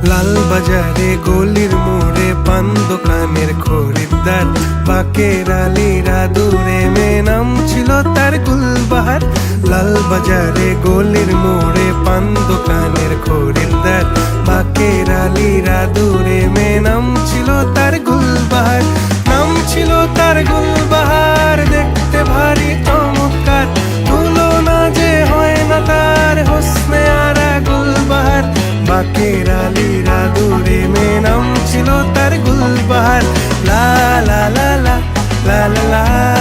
লাল বাজারে গলির মোড়ে পান দোকানের খরিদ্দার, বাকের আলীরা দূরে মে নাম ছিল তার গুলবাহার। লাল বাজারে গলির মোড়ে পান দোকানের খরিদ্দার, বাকের আলীরা দূরে মে নাম ছিল তার গুলবাহার। নাম ছিল তার গুলবাহার, দেখতে ভারী চমৎকার, তুলনা যে হয় না তার হোসনে আরা গুলবাহার। বাকের আলীরা দূরে মে নাম ছিল তার গুলবাহার। লা লা লা লা লা লা লা।